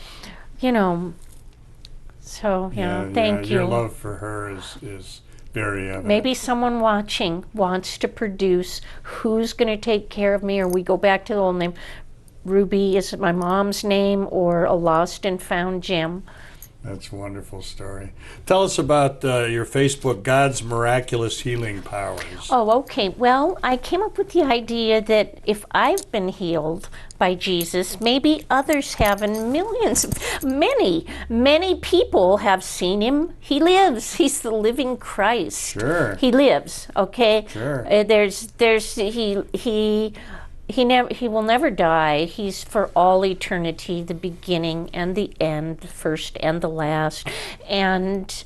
so thank you. Your love for her is very evident. Maybe someone watching wants to produce Who's Going to Take Care of Me, or we go back to the old name. Ruby is my mom's name, or A Lost and Found Gem. That's a wonderful story. Tell us about your Facebook, God's Miraculous Healing Powers. Oh, okay. Well, I came up with the idea that if I've been healed by Jesus, maybe others have, and many people have seen him. He lives. He's the living Christ. Sure. He lives, okay? Sure. He will never die. He's for all eternity, the beginning and the end, the first and the last. And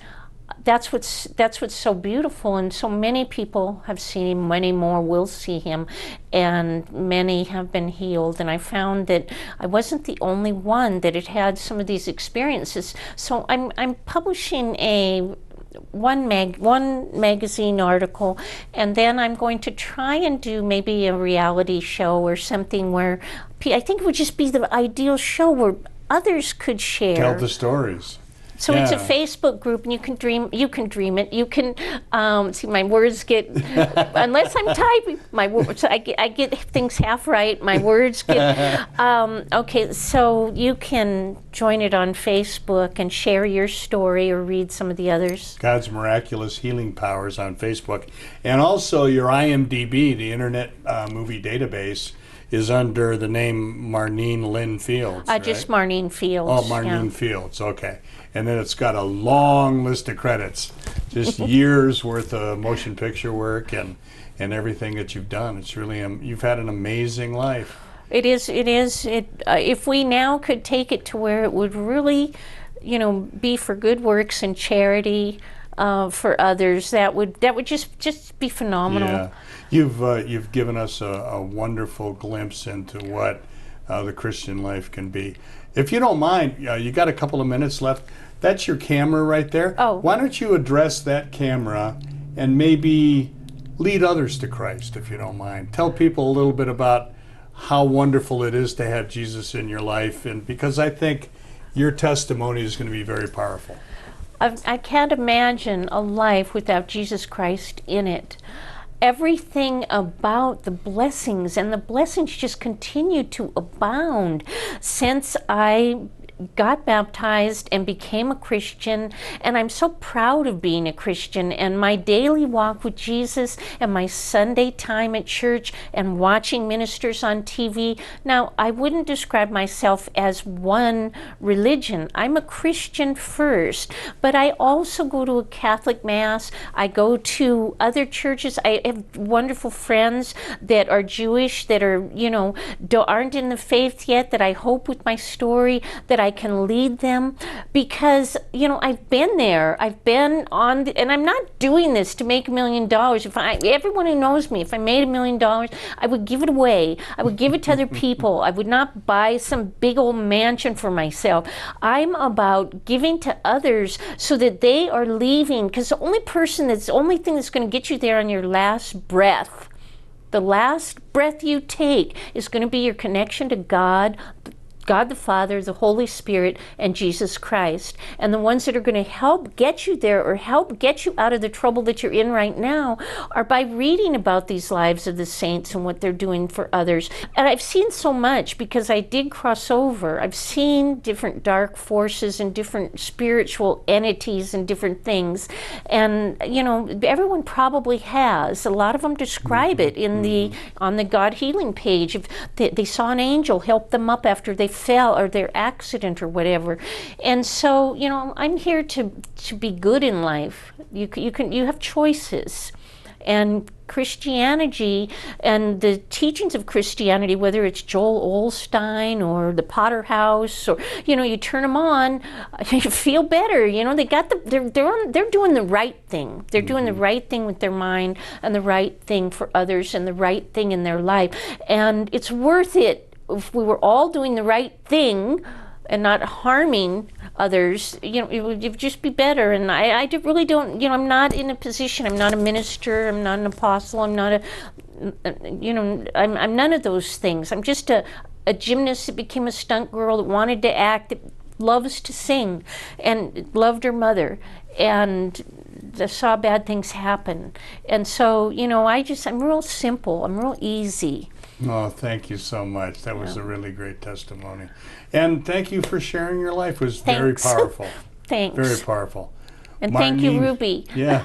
that's what's so beautiful. And so many people have seen him, many more will see him, and many have been healed. And I found that I wasn't the only one that had some of these experiences. So I'm publishing one magazine article, and then I'm going to try and do maybe a reality show or something where I think it would just be the ideal show where others could share. Tell the stories. So it's a Facebook group, and you can dream it. You can see my words get, unless I'm typing my words, I get things half right. My words get okay. So you can join it on Facebook and share your story or read some of the others. God's Miraculous Healing Powers on Facebook, and also your IMDb, the Internet Movie Database, is under the name Marneen Lynne Fields. Just Marneen Fields. Oh, Marneen Fields. Okay. And then it's got a long list of credits, just years worth of motion picture work and everything that you've done. It's really you've had an amazing life. It is. If we now could take it to where it would really, be for good works and charity for others, that would just be phenomenal. Yeah, you've given us a wonderful glimpse into what the Christian life can be. If you don't mind, you got a couple of minutes left. That's your camera right there. Oh. Why don't you address that camera and maybe lead others to Christ, if you don't mind. Tell people a little bit about how wonderful it is to have Jesus in your life, and because I think your testimony is going to be very powerful. I can't imagine a life without Jesus Christ in it. Everything about the blessings, and the blessings just continue to abound since I got baptized and became a Christian, and I'm so proud of being a Christian, and my daily walk with Jesus and my Sunday time at church and watching ministers on TV. Now, I wouldn't describe myself as one religion. I'm a Christian first, but I also go to a Catholic Mass. I go to other churches. I have wonderful friends that are Jewish, that are, aren't in the faith yet, that I hope with my story that I can lead them, because I've been there. I've been on and I'm not doing this to make $1 million. Everyone who knows me, if I made $1 million, I would give it away. I would give it to other people. I would not buy some big old mansion for myself. I'm about giving to others so that they are leaving, because the only thing that's going to get you there on your last breath, the last breath you take, is going to be your connection to God the Father, the Holy Spirit, and Jesus Christ. And the ones that are going to help get you there, or help get you out of the trouble that you're in right now, are by reading about these lives of the saints and what they're doing for others. And I've seen so much, because I did cross over. I've seen different dark forces and different spiritual entities and different things. And, everyone probably has. A lot of them describe it on the God Healing page. If they saw an angel help them up after they fell or their accident or whatever. And so, I'm here to be good in life. You have choices. And Christianity and the teachings of Christianity, whether it's Joel Osteen or the Potter House, or you turn them on, you feel better. They're doing the right thing. They're doing the right thing with their mind, and the right thing for others, and the right thing in their life. And it's worth it. If we were all doing the right thing and not harming others, it would just be better. And I really don't, I'm not in a position, I'm not a minister, I'm not an apostle, I'm not I'm none of those things. I'm just a gymnast that became a stunt girl, that wanted to act, that loves to sing, and loved her mother, and saw bad things happen. And so, I'm real simple, I'm real easy. Oh, thank you so much. That was a really great testimony. And thank you for sharing your life. It was very powerful. Thanks. Very powerful. And thank you, Ruby. Yeah.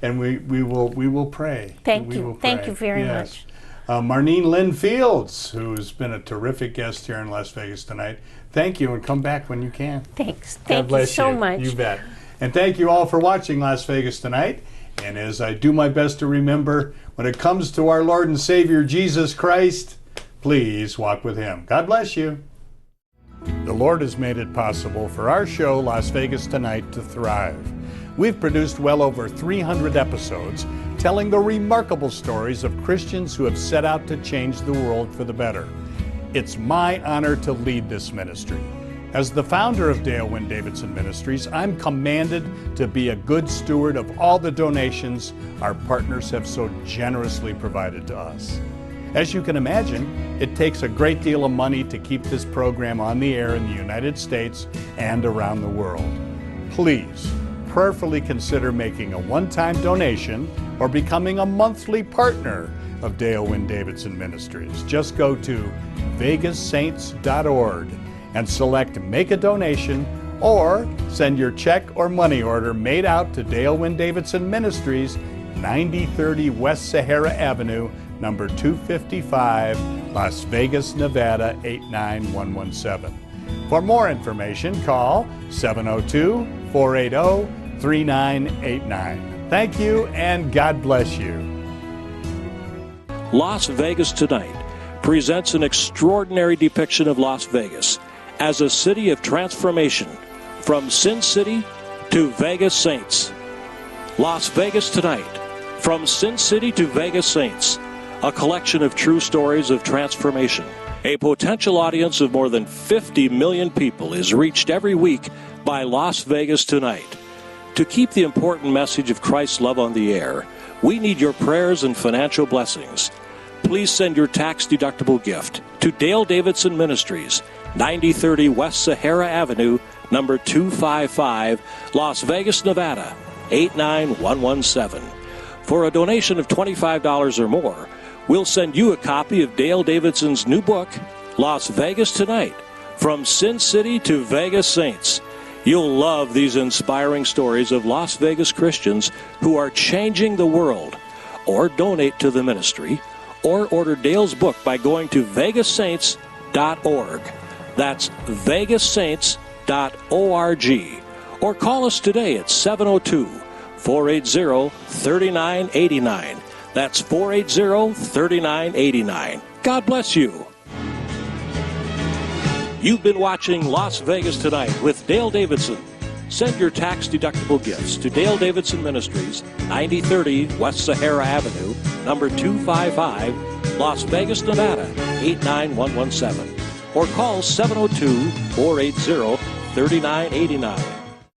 And we will pray. Thank you. Thank you very much. Marneen Lynne Fields, who's been a terrific guest here in Las Vegas tonight. Thank you, and come back when you can. Thanks. God bless you so much. You bet. And thank you all for watching Las Vegas Tonight. And as I do my best to remember, when it comes to our Lord and Savior Jesus Christ, please walk with Him. God bless you. The Lord has made it possible for our show, Las Vegas Tonight, to thrive. We've produced well over 300 episodes telling the remarkable stories of Christians who have set out to change the world for the better. It's my honor to lead this ministry. As the founder of Dale Wynne Davidson Ministries, I'm commanded to be a good steward of all the donations our partners have so generously provided to us. As you can imagine, it takes a great deal of money to keep this program on the air in the United States and around the world. Please prayerfully consider making a one-time donation or becoming a monthly partner of Dale Wynne Davidson Ministries. Just go to vegassaints.org and select Make a Donation, or send your check or money order made out to Dale Wynne Davidson Ministries, 9030 West Sahara Avenue, number 255, Las Vegas, Nevada 89117. For more information, call 702-480-3989. Thank you, and God bless you. Las Vegas Tonight presents an extraordinary depiction of Las Vegas as a city of transformation, from Sin City to Vegas Saints. Las Vegas Tonight, from Sin City to Vegas Saints, a collection of true stories of transformation. A potential audience of more than 50 million people is reached every week by Las Vegas Tonight. To keep the important message of Christ's love on the air, we need your prayers and financial blessings. Please send your tax-deductible gift to Dale Davidson Ministries, 9030 West Sahara Avenue, number 255, Las Vegas, Nevada, 89117. For a donation of $25 or more, we'll send you a copy of Dale Davidson's new book, Las Vegas Tonight, From Sin City to Vegas Saints, you'll love these inspiring stories of Las Vegas Christians who are changing the world. Or donate to the ministry, or order Dale's book by going to vegassaints.org. That's vegassaints.org. Or call us today at 702-480-3989. That's 480-3989. God bless you. You've been watching Las Vegas Tonight with Dale Davidson. Send your tax-deductible gifts to Dale Davidson Ministries, 9030 West Sahara Avenue, number 255, Las Vegas, Nevada, 89117. Or call 702-480-3989.